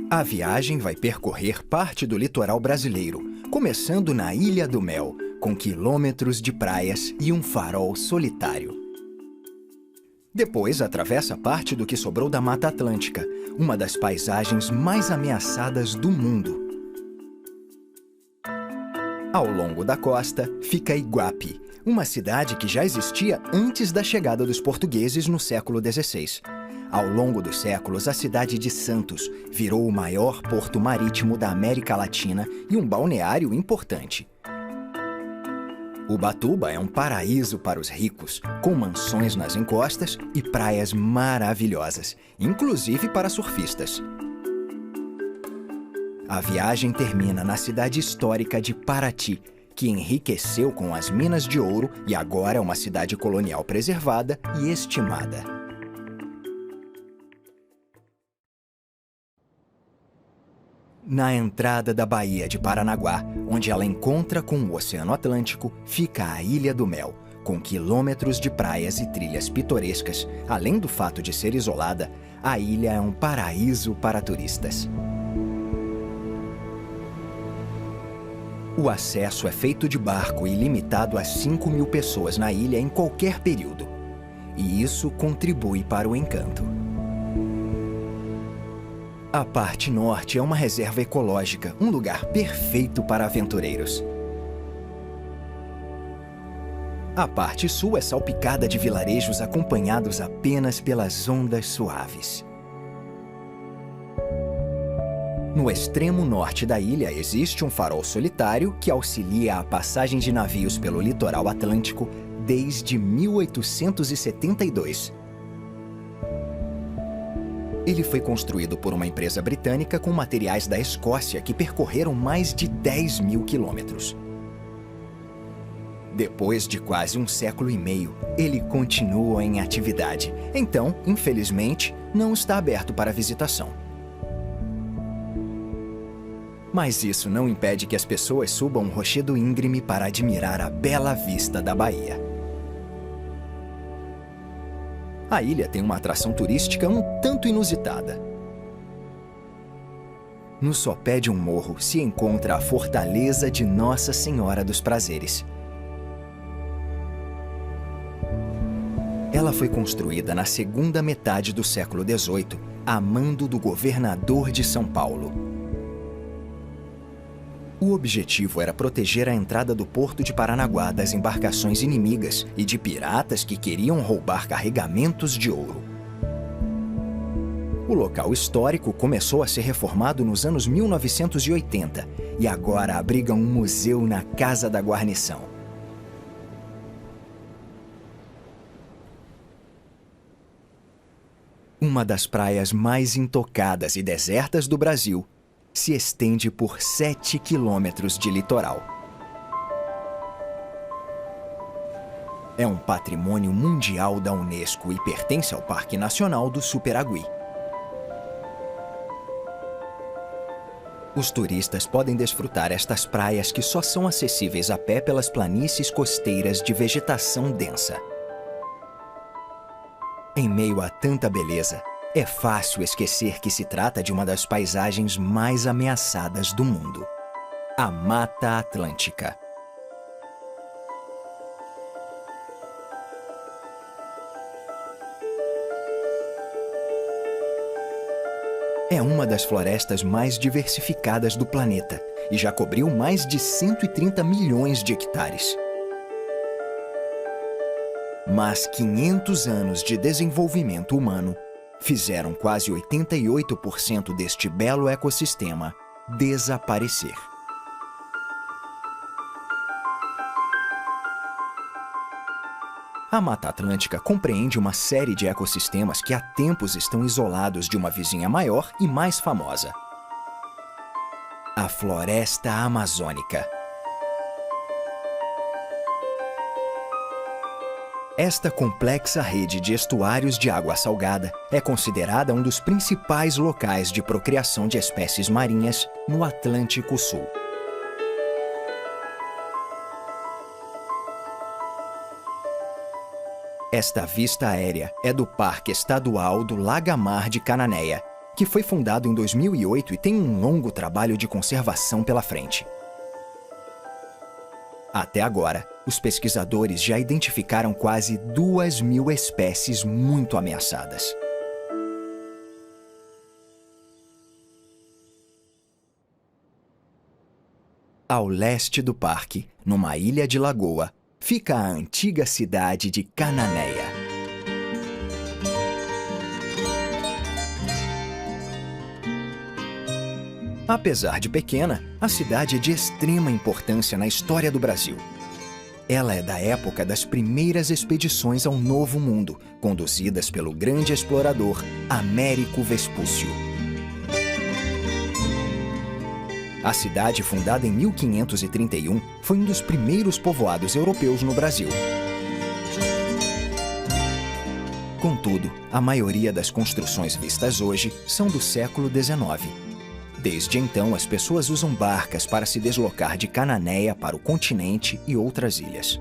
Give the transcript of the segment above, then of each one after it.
A viagem vai percorrer parte do litoral brasileiro, começando na Ilha do Mel, com quilômetros de praias e um farol solitário. Depois atravessa parte do que sobrou da Mata Atlântica, uma das paisagens mais ameaçadas do mundo. Ao longo da costa fica Iguape, uma cidade que já existia antes da chegada dos portugueses no século XVI. Ao longo dos séculos, a cidade de Santos virou o maior porto marítimo da América Latina e um balneário importante. Ubatuba é um paraíso para os ricos, com mansões nas encostas e praias maravilhosas, inclusive para surfistas. A viagem termina na cidade histórica de Paraty, que enriqueceu com as minas de ouro e agora é uma cidade colonial preservada e estimada. Na entrada da Baía de Paranaguá, onde ela encontra com o Oceano Atlântico, fica a Ilha do Mel, com quilômetros de praias e trilhas pitorescas. Além do fato de ser isolada, a ilha é um paraíso para turistas. O acesso é feito de barco e limitado a 5.000 pessoas na ilha em qualquer período. E isso contribui para o encanto. A parte norte é uma reserva ecológica, um lugar perfeito para aventureiros. A parte sul é salpicada de vilarejos acompanhados apenas pelas ondas suaves. No extremo norte da ilha existe um farol solitário que auxilia a passagem de navios pelo litoral atlântico desde 1872. Ele foi construído por uma empresa britânica com materiais da Escócia que percorreram mais de 10.000 quilômetros. Depois de quase um século e meio, ele continua em atividade. Então, infelizmente, não está aberto para visitação. Mas isso não impede que as pessoas subam um rochedo íngreme para admirar a bela vista da baía. A ilha tem uma atração turística um tanto inusitada. No sopé de um morro se encontra a Fortaleza de Nossa Senhora dos Prazeres. Ela foi construída na segunda metade do século XVIII, a mando do governador de São Paulo. O objetivo era proteger a entrada do porto de Paranaguá das embarcações inimigas e de piratas que queriam roubar carregamentos de ouro. O local histórico começou a ser reformado nos anos 1980 e agora abriga um museu na Casa da Guarnição. Uma das praias mais intocadas e desertas do Brasil se estende por 7 quilômetros de litoral. É um patrimônio mundial da Unesco e pertence ao Parque Nacional do Superagui. Os turistas podem desfrutar estas praias que só são acessíveis a pé pelas planícies costeiras de vegetação densa. Em meio a tanta beleza, é fácil esquecer que se trata de uma das paisagens mais ameaçadas do mundo, a Mata Atlântica. É uma das florestas mais diversificadas do planeta e já cobriu mais de 130 milhões de hectares. Mas 500 anos de desenvolvimento humano fizeram quase 88% deste belo ecossistema desaparecer. A Mata Atlântica compreende uma série de ecossistemas que há tempos estão isolados de uma vizinha maior e mais famosa: a Floresta Amazônica. Esta complexa rede de estuários de água salgada é considerada um dos principais locais de procriação de espécies marinhas no Atlântico Sul. Esta vista aérea é do Parque Estadual do Lagamar de Cananéia, que foi fundado em 2008 e tem um longo trabalho de conservação pela frente. Até agora, os pesquisadores já identificaram quase 2.000 espécies muito ameaçadas. Ao leste do parque, numa ilha de lagoa, fica a antiga cidade de Cananéia. Apesar de pequena, a cidade é de extrema importância na história do Brasil. Ela é da época das primeiras expedições ao Novo Mundo, conduzidas pelo grande explorador Américo Vespúcio. A cidade, fundada em 1531, foi um dos primeiros povoados europeus no Brasil. Contudo, a maioria das construções vistas hoje são do século XIX. Desde então, as pessoas usam barcas para se deslocar de Cananéia para o continente e outras ilhas.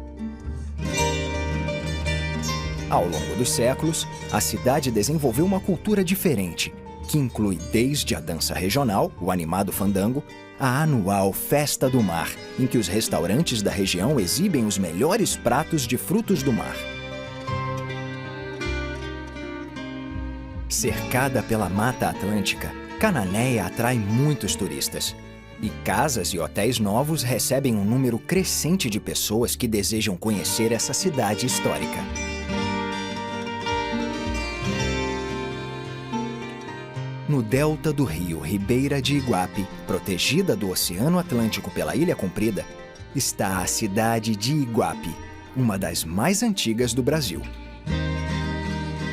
Ao longo dos séculos, a cidade desenvolveu uma cultura diferente, que inclui desde a dança regional, o animado fandango, a anual Festa do Mar, em que os restaurantes da região exibem os melhores pratos de frutos do mar. Cercada pela Mata Atlântica, Cananéia atrai muitos turistas. E casas e hotéis novos recebem um número crescente de pessoas que desejam conhecer essa cidade histórica. No delta do rio Ribeira de Iguape, protegida do Oceano Atlântico pela Ilha Comprida, está a cidade de Iguape, uma das mais antigas do Brasil.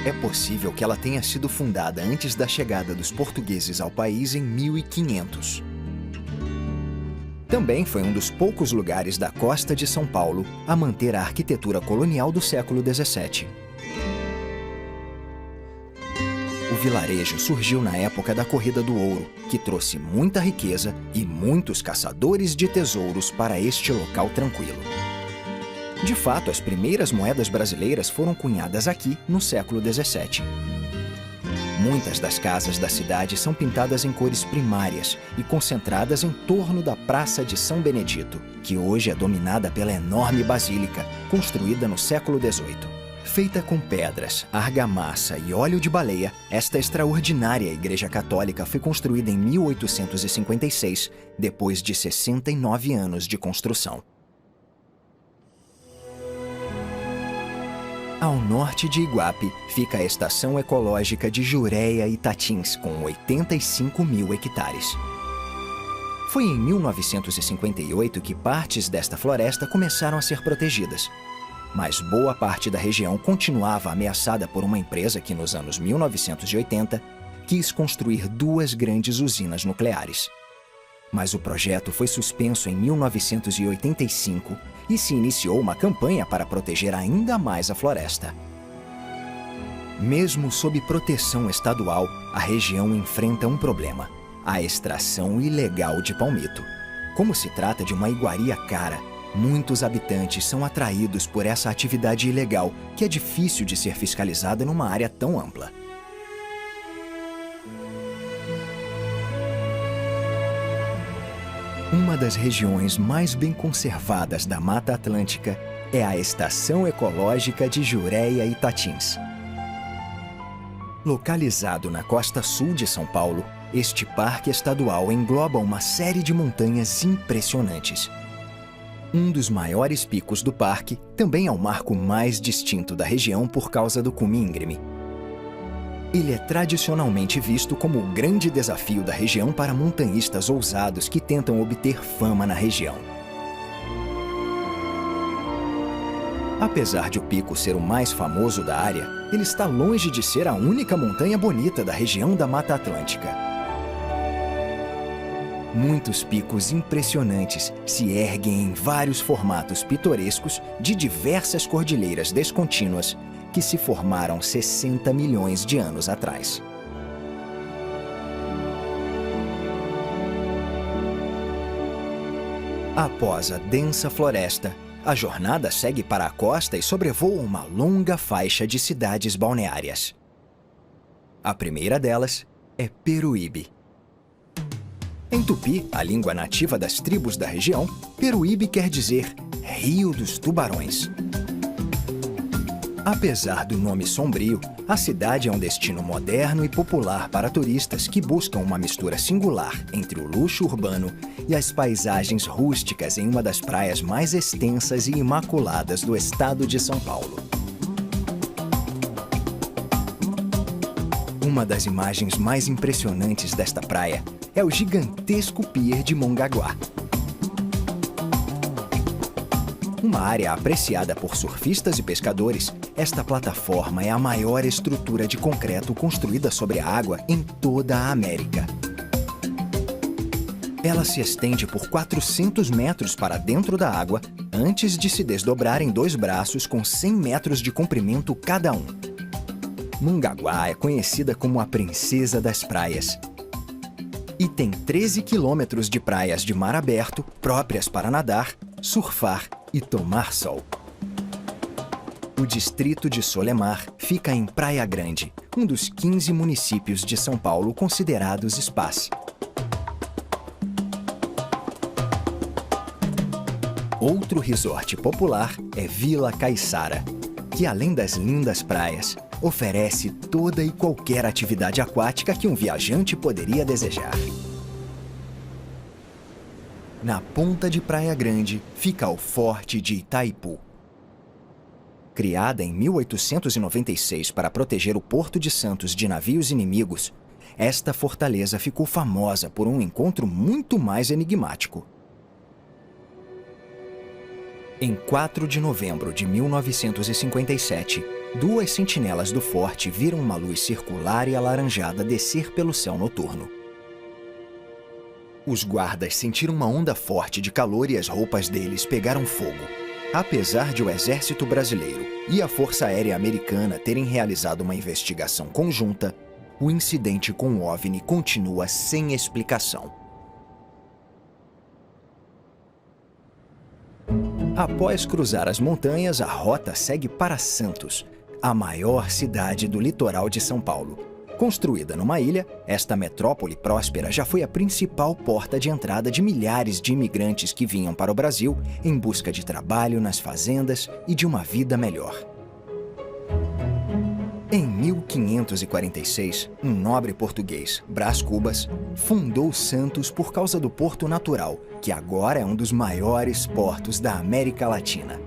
É possível que ela tenha sido fundada antes da chegada dos portugueses ao país em 1500. Também foi um dos poucos lugares da costa de São Paulo a manter a arquitetura colonial do século XVII. O vilarejo surgiu na época da Corrida do Ouro, que trouxe muita riqueza e muitos caçadores de tesouros para este local tranquilo. De fato, as primeiras moedas brasileiras foram cunhadas aqui no século XVII. Muitas das casas da cidade são pintadas em cores primárias e concentradas em torno da Praça de São Benedito, que hoje é dominada pela enorme basílica, construída no século XVIII. Feita com pedras, argamassa e óleo de baleia, esta extraordinária igreja católica foi construída em 1856, depois de 69 anos de construção. Ao norte de Iguape fica a Estação Ecológica de Jureia e Tatins, com 85.000 hectares. Foi em 1958 que partes desta floresta começaram a ser protegidas. Mas boa parte da região continuava ameaçada por uma empresa que, nos anos 1980, quis construir 2 grandes usinas nucleares. Mas o projeto foi suspenso em 1985 e se iniciou uma campanha para proteger ainda mais a floresta. Mesmo sob proteção estadual, a região enfrenta um problema: a extração ilegal de palmito. Como se trata de uma iguaria cara, muitos habitantes são atraídos por essa atividade ilegal, que é difícil de ser fiscalizada numa área tão ampla. Uma das regiões mais bem conservadas da Mata Atlântica é a Estação Ecológica de Jureia e Tatins. Localizado na costa sul de São Paulo, este parque estadual engloba uma série de montanhas impressionantes. Um dos maiores picos do parque também é o marco mais distinto da região por causa do cume íngreme. Ele é tradicionalmente visto como o grande desafio da região para montanhistas ousados que tentam obter fama na região. Apesar de o pico ser o mais famoso da área, ele está longe de ser a única montanha bonita da região da Mata Atlântica. Muitos picos impressionantes se erguem em vários formatos pitorescos de diversas cordilheiras descontínuas que se formaram 60 milhões de anos atrás. Após a densa floresta, a jornada segue para a costa e sobrevoa uma longa faixa de cidades balneárias. A primeira delas é Peruíbe. Em Tupi, a língua nativa das tribos da região, Peruíbe quer dizer Rio dos Tubarões. Apesar do nome sombrio, a cidade é um destino moderno e popular para turistas que buscam uma mistura singular entre o luxo urbano e as paisagens rústicas em uma das praias mais extensas e imaculadas do estado de São Paulo. Uma das imagens mais impressionantes desta praia é o gigantesco pier de Mongaguá. Uma área apreciada por surfistas e pescadores, esta plataforma é a maior estrutura de concreto construída sobre a água em toda a América. Ela se estende por 400 metros para dentro da água, antes de se desdobrar em 2 braços com 100 metros de comprimento cada um. Mongaguá é conhecida como a princesa das praias. E tem 13 quilômetros de praias de mar aberto, próprias para nadar, surfar e tomar sol. O distrito de Solemar fica em Praia Grande, um dos 15 municípios de São Paulo considerados spas. Outro resort popular é Vila Caiçara, que além das lindas praias, oferece toda e qualquer atividade aquática que um viajante poderia desejar. Na ponta de Praia Grande fica o Forte de Itaipu. Criada em 1896 para proteger o Porto de Santos de navios inimigos, esta fortaleza ficou famosa por um encontro muito mais enigmático. Em 4 de novembro de 1957, 2 sentinelas do forte viram uma luz circular e alaranjada descer pelo céu noturno. Os guardas sentiram uma onda forte de calor e as roupas deles pegaram fogo. Apesar de o Exército Brasileiro e a Força Aérea Americana terem realizado uma investigação conjunta, o incidente com o OVNI continua sem explicação. Após cruzar as montanhas, a rota segue para Santos, a maior cidade do litoral de São Paulo. Construída numa ilha, esta metrópole próspera já foi a principal porta de entrada de milhares de imigrantes que vinham para o Brasil em busca de trabalho nas fazendas e de uma vida melhor. Em 1546, um nobre português, Brás Cubas, fundou Santos por causa do porto natural, que agora é um dos maiores portos da América Latina.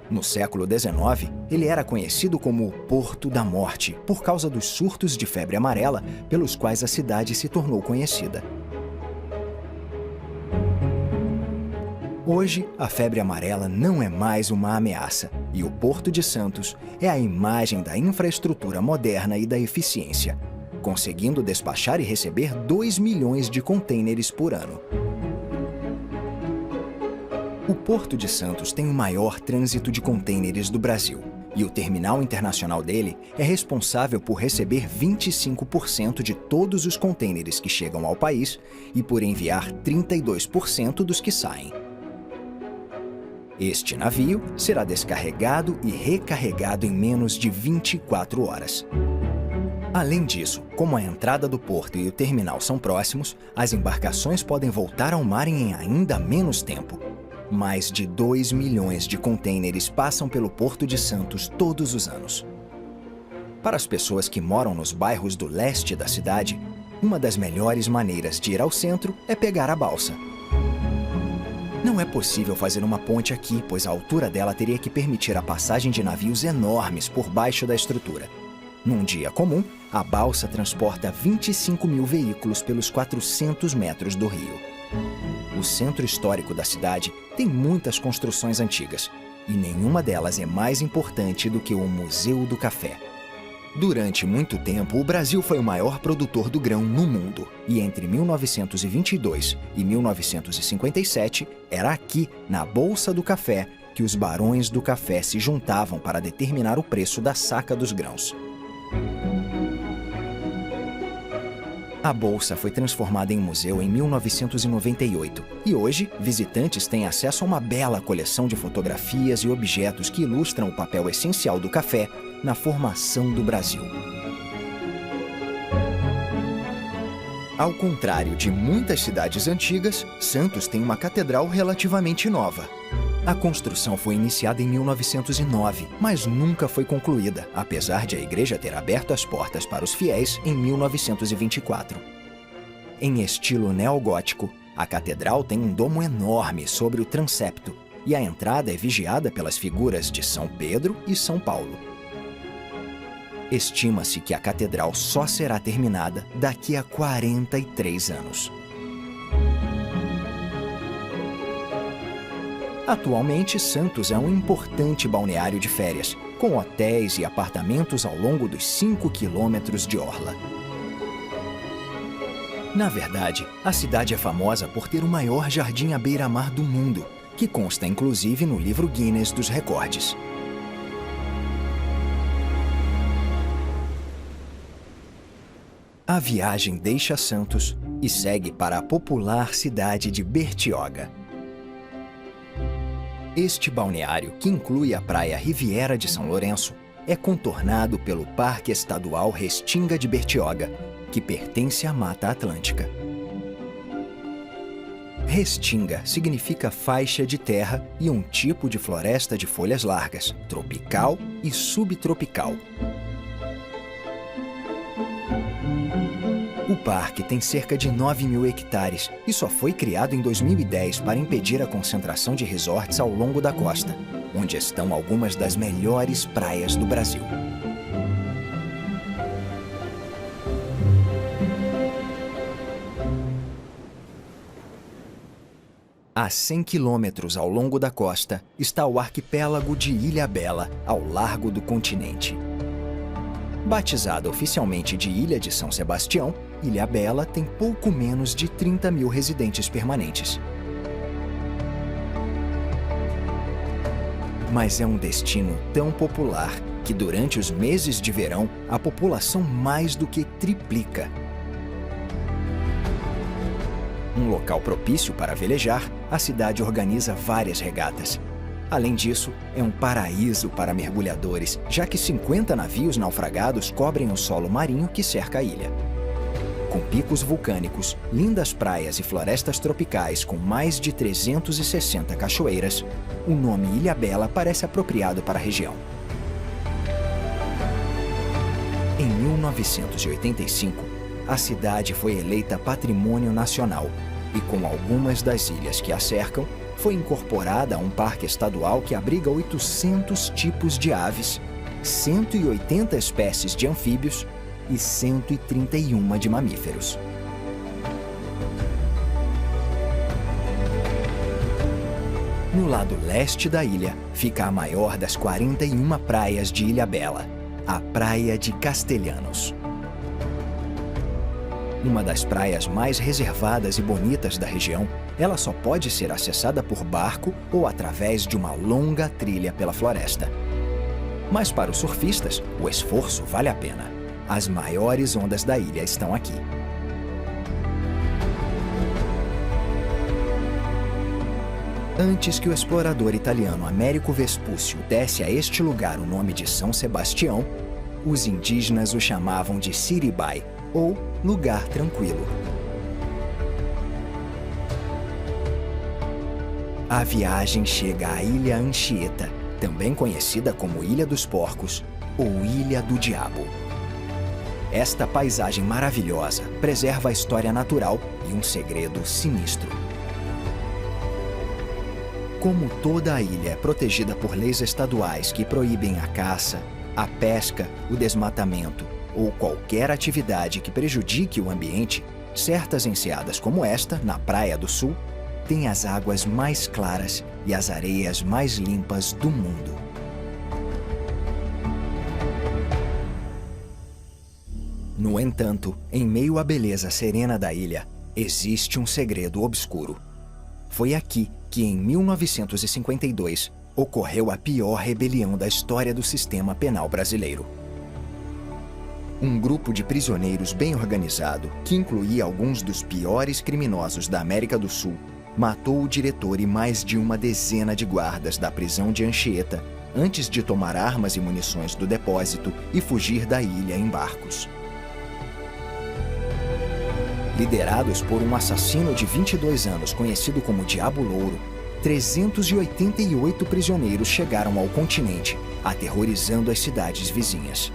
No século XIX, ele era conhecido como o Porto da Morte, por causa dos surtos de febre amarela pelos quais a cidade se tornou conhecida. Hoje, a febre amarela não é mais uma ameaça, e o Porto de Santos é a imagem da infraestrutura moderna e da eficiência, conseguindo despachar e receber 2 milhões de contêineres por ano. O Porto de Santos tem o maior trânsito de contêineres do Brasil, e o terminal internacional dele é responsável por receber 25% de todos os contêineres que chegam ao país e por enviar 32% dos que saem. Este navio será descarregado e recarregado em menos de 24 horas. Além disso, como a entrada do porto e o terminal são próximos, as embarcações podem voltar ao mar em ainda menos tempo. Mais de 2 milhões de contêineres passam pelo Porto de Santos todos os anos. Para as pessoas que moram nos bairros do leste da cidade, uma das melhores maneiras de ir ao centro é pegar a balsa. Não é possível fazer uma ponte aqui, pois a altura dela teria que permitir a passagem de navios enormes por baixo da estrutura. Num dia comum, a balsa transporta 25 mil veículos pelos 400 metros do rio. O centro histórico da cidade tem muitas construções antigas, e nenhuma delas é mais importante do que o Museu do Café. Durante muito tempo, o Brasil foi o maior produtor do grão no mundo, e entre 1922 e 1957, era aqui, na Bolsa do Café, que os barões do café se juntavam para determinar o preço da saca dos grãos. A Bolsa foi transformada em museu em 1998 e hoje visitantes têm acesso a uma bela coleção de fotografias e objetos que ilustram o papel essencial do café na formação do Brasil. Ao contrário de muitas cidades antigas, Santos tem uma catedral relativamente nova. A construção foi iniciada em 1909, mas nunca foi concluída, apesar de a igreja ter aberto as portas para os fiéis em 1924. Em estilo neogótico, a catedral tem um domo enorme sobre o transepto e a entrada é vigiada pelas figuras de São Pedro e São Paulo. Estima-se que a catedral só será terminada daqui a 43 anos. Atualmente, Santos é um importante balneário de férias, com hotéis e apartamentos ao longo dos 5 quilômetros de orla. Na verdade, a cidade é famosa por ter o maior jardim à beira-mar do mundo, que consta inclusive no livro Guinness dos Recordes. A viagem deixa Santos e segue para a popular cidade de Bertioga. Este balneário, que inclui a praia Riviera de São Lourenço, é contornado pelo Parque Estadual Restinga de Bertioga, que pertence à Mata Atlântica. Restinga significa faixa de terra e um tipo de floresta de folhas largas, tropical e subtropical. O parque tem cerca de 9.000 hectares e só foi criado em 2010 para impedir a concentração de resorts ao longo da costa, onde estão algumas das melhores praias do Brasil. A 100 quilômetros ao longo da costa está o arquipélago de Ilhabela, ao largo do continente. Batizada oficialmente de Ilha de São Sebastião, Ilhabela tem pouco menos de 30.000 residentes permanentes. Mas é um destino tão popular que durante os meses de verão a população mais do que triplica. Um local propício para velejar, a cidade organiza várias regatas. Além disso, é um paraíso para mergulhadores, já que 50 navios naufragados cobrem o solo marinho que cerca a ilha. Com picos vulcânicos, lindas praias e florestas tropicais com mais de 360 cachoeiras, o nome Ilhabela parece apropriado para a região. Em 1985, a cidade foi eleita Patrimônio Nacional e, com algumas das ilhas que a cercam, foi incorporada a um parque estadual que abriga 800 tipos de aves, 180 espécies de anfíbios e 131 de mamíferos. No lado leste da ilha fica a maior das 41 praias de Ilhabela, a Praia de Castelhanos. Uma das praias mais reservadas e bonitas da região, ela só pode ser acessada por barco ou através de uma longa trilha pela floresta. Mas para os surfistas, o esforço vale a pena. As maiores ondas da ilha estão aqui. Antes que o explorador italiano Américo Vespúcio desse a este lugar o nome de São Sebastião, os indígenas o chamavam de Siribai, ou lugar tranquilo. A viagem chega à Ilha Anchieta, também conhecida como Ilha dos Porcos ou Ilha do Diabo. Esta paisagem maravilhosa preserva a história natural e um segredo sinistro. Como toda a ilha é protegida por leis estaduais que proíbem a caça, a pesca, o desmatamento ou qualquer atividade que prejudique o ambiente, certas enseadas como esta, na Praia do Sul, têm as águas mais claras e as areias mais limpas do mundo. No entanto, em meio à beleza serena da ilha, existe um segredo obscuro. Foi aqui que, em 1952, ocorreu a pior rebelião da história do sistema penal brasileiro. Um grupo de prisioneiros bem organizado, que incluía alguns dos piores criminosos da América do Sul, matou o diretor e mais de uma dezena de guardas da prisão de Anchieta antes de tomar armas e munições do depósito e fugir da ilha em barcos. Liderados por um assassino de 22 anos conhecido como Diabo Louro, 388 prisioneiros chegaram ao continente, aterrorizando as cidades vizinhas.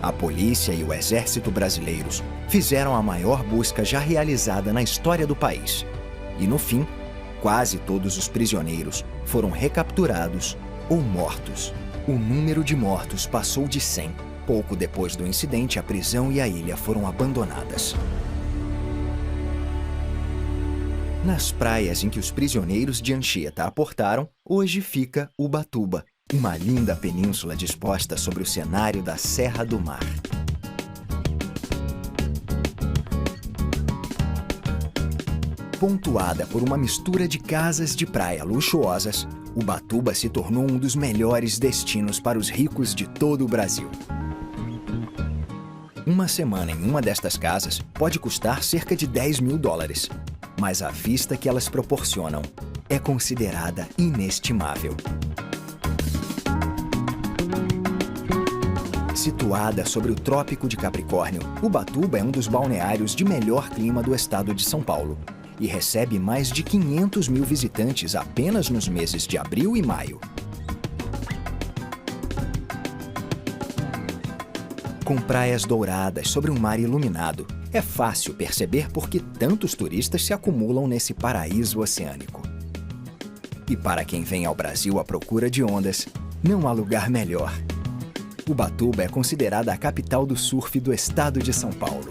A polícia e o exército brasileiros fizeram a maior busca já realizada na história do país. E no fim, quase todos os prisioneiros foram recapturados ou mortos. O número de mortos passou de 100. Pouco depois do incidente, a prisão e a ilha foram abandonadas. Nas praias em que os prisioneiros de Anchieta aportaram, hoje fica Ubatuba, uma linda península disposta sobre o cenário da Serra do Mar. Pontuada por uma mistura de casas de praia luxuosas, Ubatuba se tornou um dos melhores destinos para os ricos de todo o Brasil. Uma semana em uma destas casas pode custar cerca de US$ 10.000, mas a vista que elas proporcionam é considerada inestimável. Situada sobre o Trópico de Capricórnio, Ubatuba é um dos balneários de melhor clima do estado de São Paulo e recebe mais de 500 mil visitantes apenas nos meses de abril e maio. Com praias douradas sobre um mar iluminado, é fácil perceber por que tantos turistas se acumulam nesse paraíso oceânico. E para quem vem ao Brasil à procura de ondas, não há lugar melhor. Ubatuba é considerada a capital do surf do estado de São Paulo.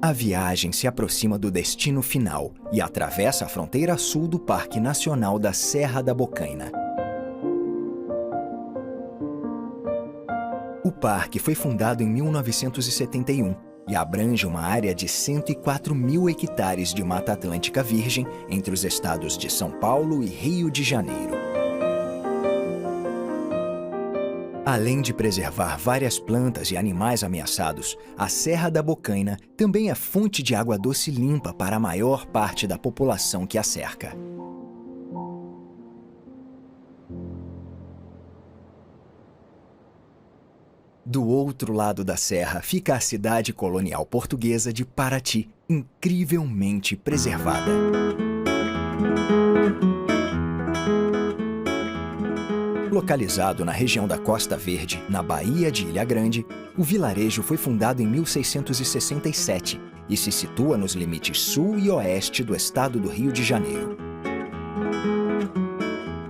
A viagem se aproxima do destino final e atravessa a fronteira sul do Parque Nacional da Serra da Bocaina. O parque foi fundado em 1971 e abrange uma área de 104 mil hectares de Mata Atlântica Virgem entre os estados de São Paulo e Rio de Janeiro. Além de preservar várias plantas e animais ameaçados, a Serra da Bocaina também é fonte de água doce limpa para a maior parte da população que a cerca. Do outro lado da serra fica a cidade colonial portuguesa de Paraty, incrivelmente preservada. Localizado na região da Costa Verde, na Baía de Ilha Grande, o vilarejo foi fundado em 1667 e se situa nos limites sul e oeste do estado do Rio de Janeiro.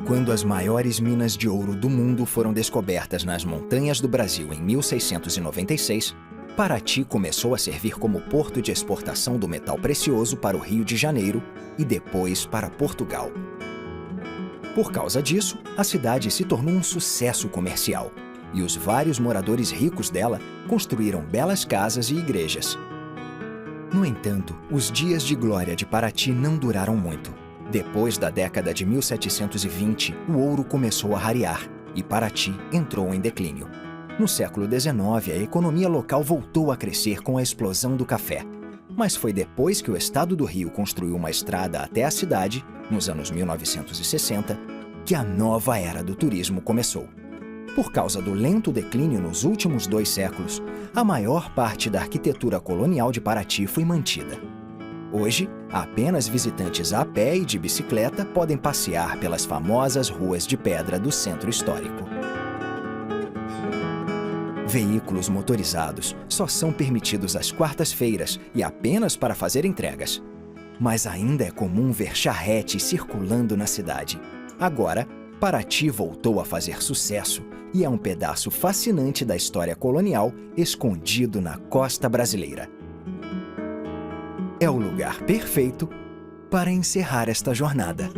Quando as maiores minas de ouro do mundo foram descobertas nas montanhas do Brasil em 1696, Paraty começou a servir como porto de exportação do metal precioso para o Rio de Janeiro e depois para Portugal. Por causa disso, a cidade se tornou um sucesso comercial e os vários moradores ricos dela construíram belas casas e igrejas. No entanto, os dias de glória de Paraty não duraram muito. Depois da década de 1720, o ouro começou a rarear e Paraty entrou em declínio. No século XIX, a economia local voltou a crescer com a explosão do café. Mas foi depois que o estado do Rio construiu uma estrada até a cidade, nos anos 1960, que a nova era do turismo começou. Por causa do lento declínio nos últimos 2 séculos, a maior parte da arquitetura colonial de Paraty foi mantida. Hoje, apenas visitantes a pé e de bicicleta podem passear pelas famosas ruas de pedra do centro histórico. Veículos motorizados só são permitidos às quartas-feiras e apenas para fazer entregas. Mas ainda é comum ver charretes circulando na cidade. Agora, Paraty voltou a fazer sucesso e é um pedaço fascinante da história colonial escondido na costa brasileira. É o lugar perfeito para encerrar esta jornada.